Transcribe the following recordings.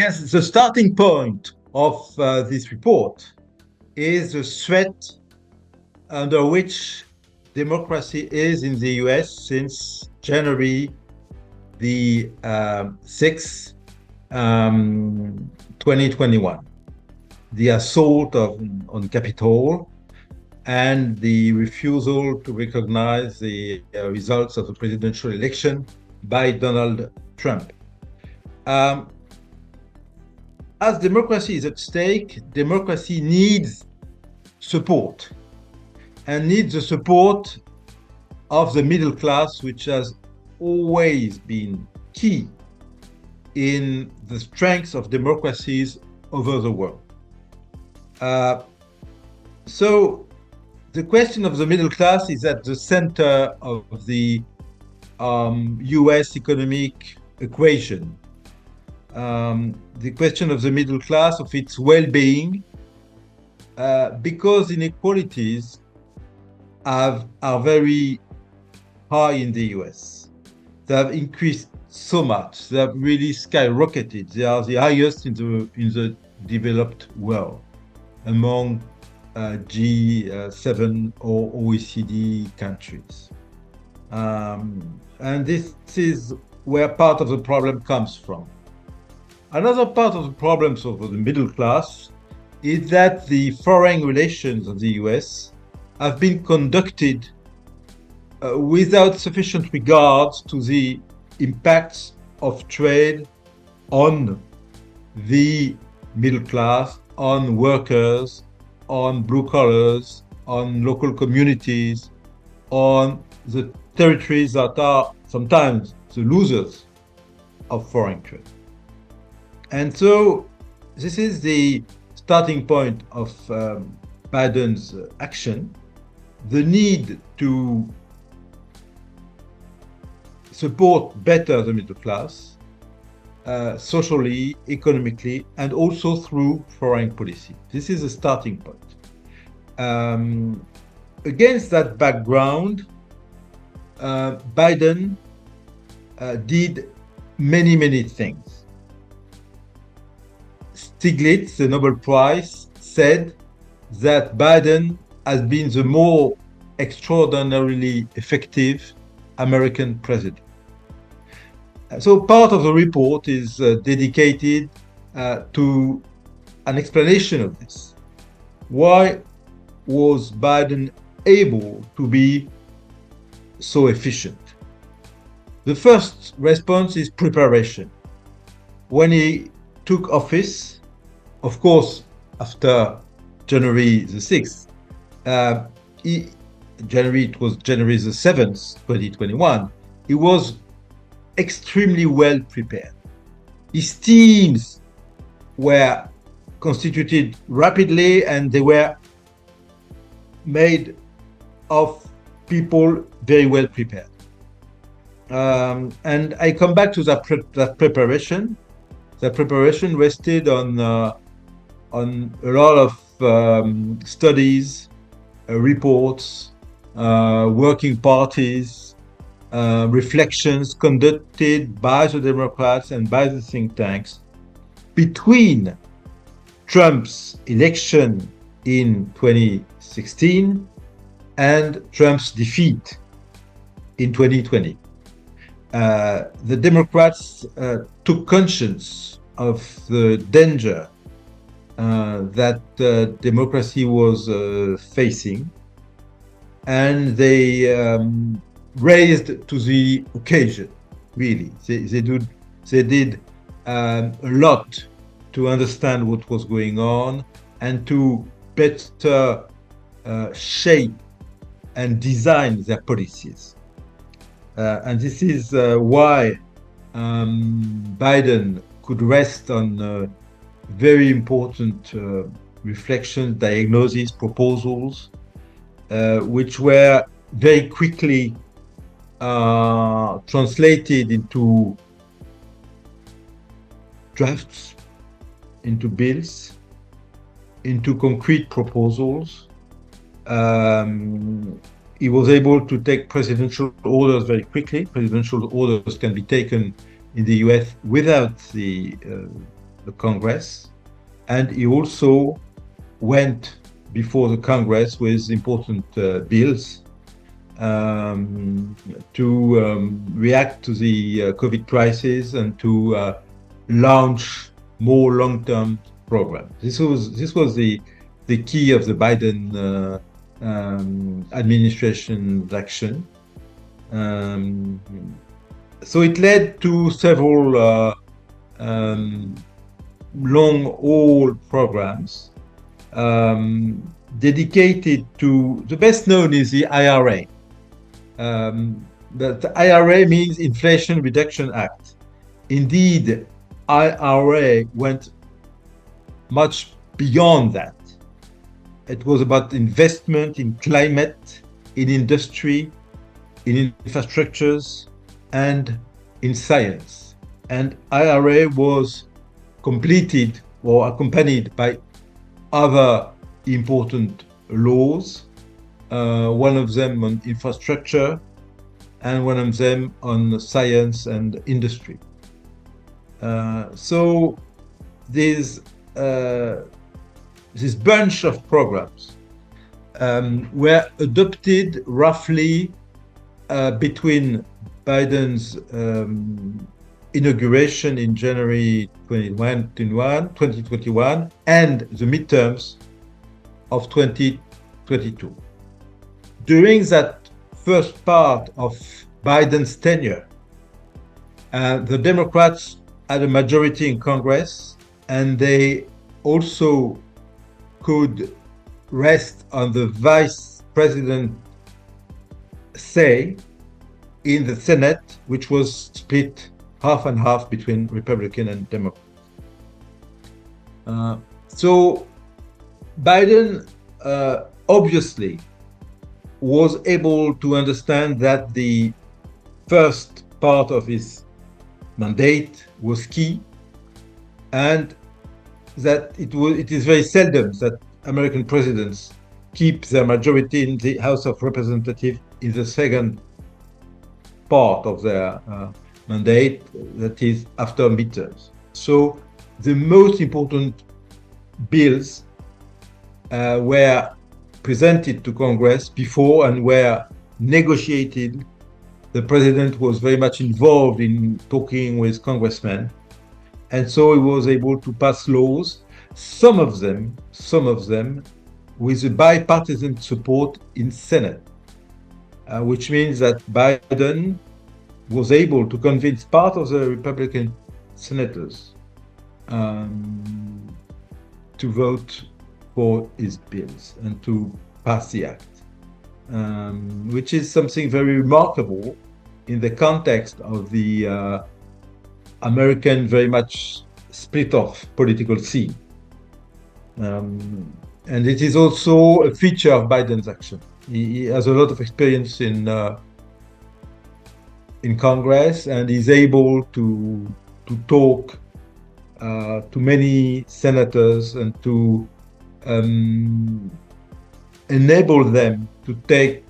Yes, the starting point of this report is the threat under which democracy is in the US since January the 6th, 2021. The assault on Capitol and the refusal to recognize the results of the presidential election by Donald Trump. As democracy is at stake, democracy needs support and needs the support of the middle class, which has always been key in the strength of democracies over the world. So the question of the middle class is at the center of the US economic equation. The question of the middle class, of its well-being, because inequalities are very high in the US. They have increased so much. They have really skyrocketed. They are the highest in the developed world among G7 or OECD countries. And this is where part of the problem comes from. Another part of the problems of the middle class is that the foreign relations of the US have been conducted without sufficient regard to the impacts of trade on the middle class, on workers, on blue collars, on local communities, on the territories that are sometimes the losers of foreign trade. And so this is the starting point of Biden's action, the need to support better the middle class, socially, economically, and also through foreign policy. This is a starting point. Against that background, Biden did many things. Stiglitz, the Nobel Prize, said that Biden has been the more extraordinarily effective American president. So part of the report is dedicated to an explanation of this. Why was Biden able to be so efficient? The first response is preparation. When he took office, of course, after January the 6th, it was January the 7th, 2021, he was extremely well prepared. His teams were constituted rapidly and they were made of people very well prepared. And I come back to that preparation. That preparation rested on a lot of studies, reports, working parties, reflections conducted by the Democrats and by the think tanks between Trump's election in 2016 and Trump's defeat in 2020. The Democrats took conscience of the danger that democracy was facing, and they raised to the occasion. Really, they did a lot to understand what was going on and to better shape and design their policies. And this is why Biden could rest on very important reflections, diagnoses, proposals, which were very quickly translated into drafts, into bills, into concrete proposals. He was able to take presidential orders very quickly. Presidential orders can be taken in the US without the the Congress, and he also went before the Congress with important bills um, to react to the COVID crisis and to launch more long-term programs. This was the key of the Biden administration's action. Um, so it led to several um, long-haul programs dedicated to the best known is the IRA. The IRA means Inflation Reduction Act. Indeed, IRA went much beyond that. It was about investment in climate, in industry, in infrastructures, and in science. And IRA was completed or accompanied by other important laws, one of them on infrastructure and one of them on science and industry. So there's this bunch of programs were adopted roughly between Biden's inauguration in January 2021 and the midterms of 2022. During that first part of Biden's tenure, the Democrats had a majority in Congress, and they also could rest on the vice president say in the Senate, which was split half and half between Republican and Democrat. So Biden obviously was able to understand that the first part of his mandate was key, and that it is very seldom that American presidents keep their majority in the House of Representatives in the second part of their mandate, that is after midterms. So the most important bills were presented to Congress before and were negotiated. The president was very much involved in talking with congressmen, and so he was able to pass laws, some of them with a bipartisan support in Senate, which means that Biden was able to convince part of the Republican senators to vote for his bills and to pass the act, which is something very remarkable in the context of the American very much split off political scene. And it is also a feature of Biden's action. He has a lot of experience in Congress, and is able to talk to many senators and to enable them to take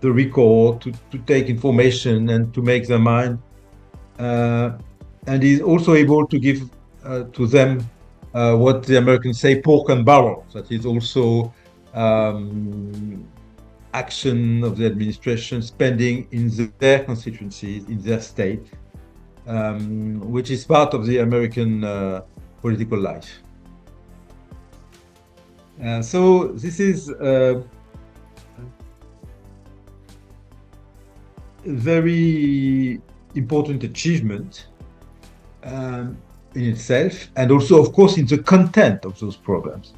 the record, to take information and to make their mind. And he's also able to give to them what the Americans say, pork and barrel. That is also action of the administration, spending in their constituencies, in their state, which is part of the American political life. So this is a very important achievement in itself, and also, of course, in the content of those programs.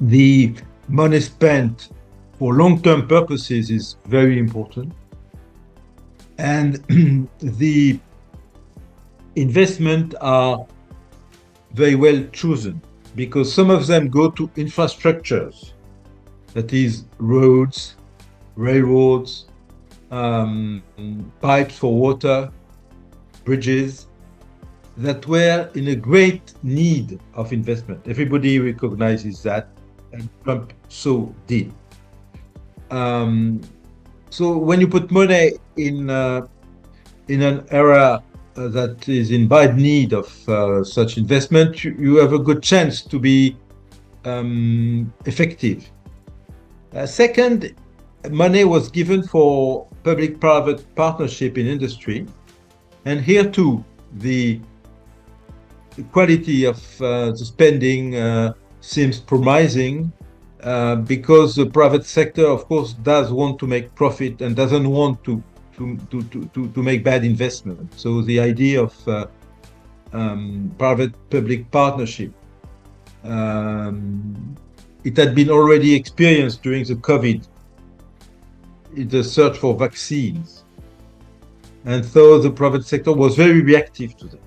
The money spent for long-term purposes is very important, and the investments are very well chosen, because some of them go to infrastructures, that is roads, railroads, pipes for water, bridges, that were in a great need of investment. Everybody recognizes that, and Trump so did. So when you put money in an era that is in bad need of such investment, you have a good chance to be effective. Second, money was given for public-private partnership in industry, and here too, the quality of the spending seems promising because the private sector, of course, does want to make profit and doesn't want to make bad investment. So the idea of private-public partnership, it had been already experienced during the COVID, in the search for vaccines. And so the private sector was very reactive to that.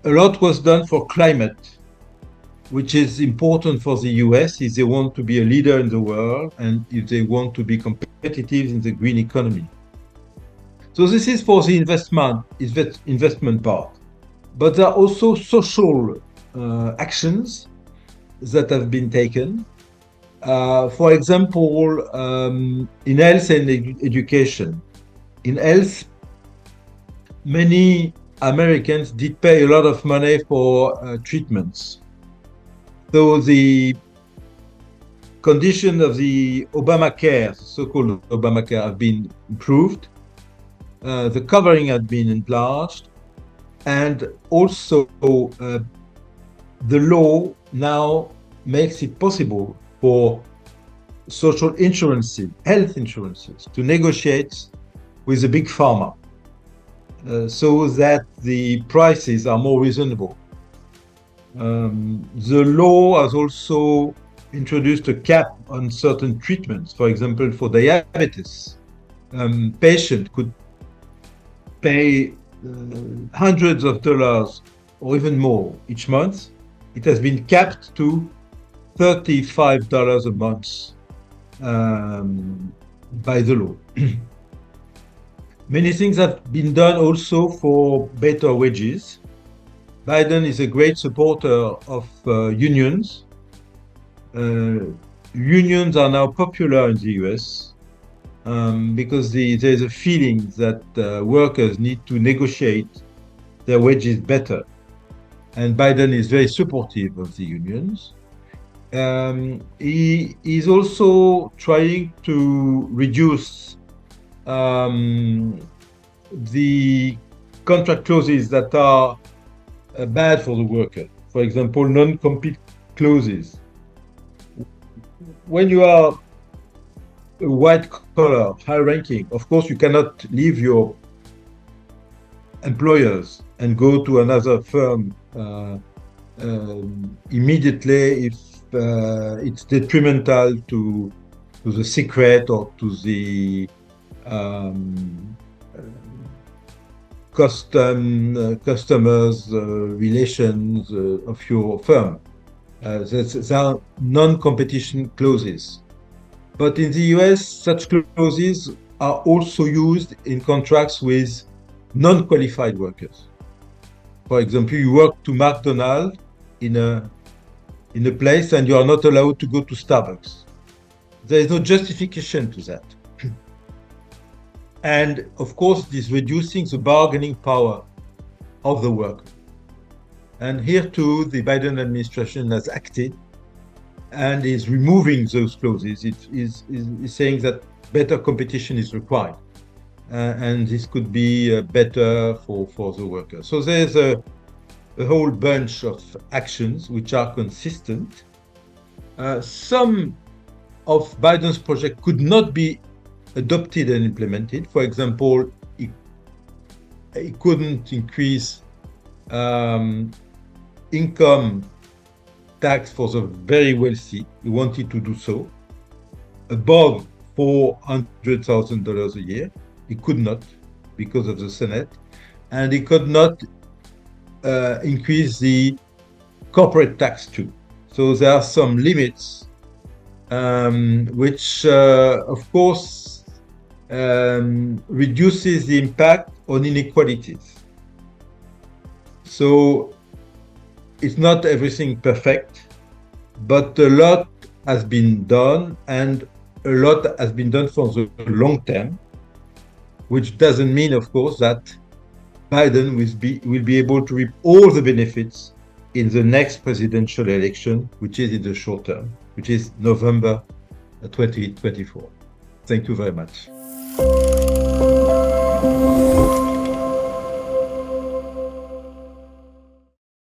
A lot was done for climate, which is important for the US if they want to be a leader in the world and if they want to be competitive in the green economy. So this is for the investment part. But there are also social actions that have been taken. For example, in health and education. In health, many Americans did pay a lot of money for treatments. So the condition of the Obamacare, so-called Obamacare, have been improved. The covering had been enlarged, and also the law now makes it possible for social insurances, health insurances, to negotiate with the big pharma so that the prices are more reasonable. The law has also introduced a cap on certain treatments. For example, for diabetes, patient could pay hundreds of dollars or even more each month. It has been capped to $35 a month by the law. Many things have been done also for better wages. Biden is a great supporter of unions. Unions are now popular in the US because there's a feeling that workers need to negotiate their wages better. And Biden is very supportive of the unions. He is also trying to reduce the contract clauses that are bad for the worker. For example, non-compete clauses. When you are a white collar, high ranking, of course you cannot leave your employers and go to another firm immediately if it's detrimental to the secret or to the customers relations of your firm. There are non-competition clauses. But in the US, such clauses are also used in contracts with non-qualified workers. For example, you work to McDonald's in a place and you are not allowed to go to Starbucks. There is no justification to that. And of course, this is reducing the bargaining power of the worker. And here too, the Biden administration has acted and is removing those clauses. It is saying that better competition is required. And this could be better for the worker. So there's a whole bunch of actions which are consistent. Some of Biden's project could not be adopted and implemented. For example, he couldn't increase income tax for the very wealthy. He wanted to do so above $400,000 a year. He could not because of the Senate, and he could not increase the corporate tax too. So there are some limits which of course reduces the impact on inequalities. So it's not everything perfect, but a lot has been done, and a lot has been done for the long term. which doesn't mean, of course, that Biden will be able to reap all the benefits in the next presidential election, which is in the short term, which is November 2024. Thank you very much.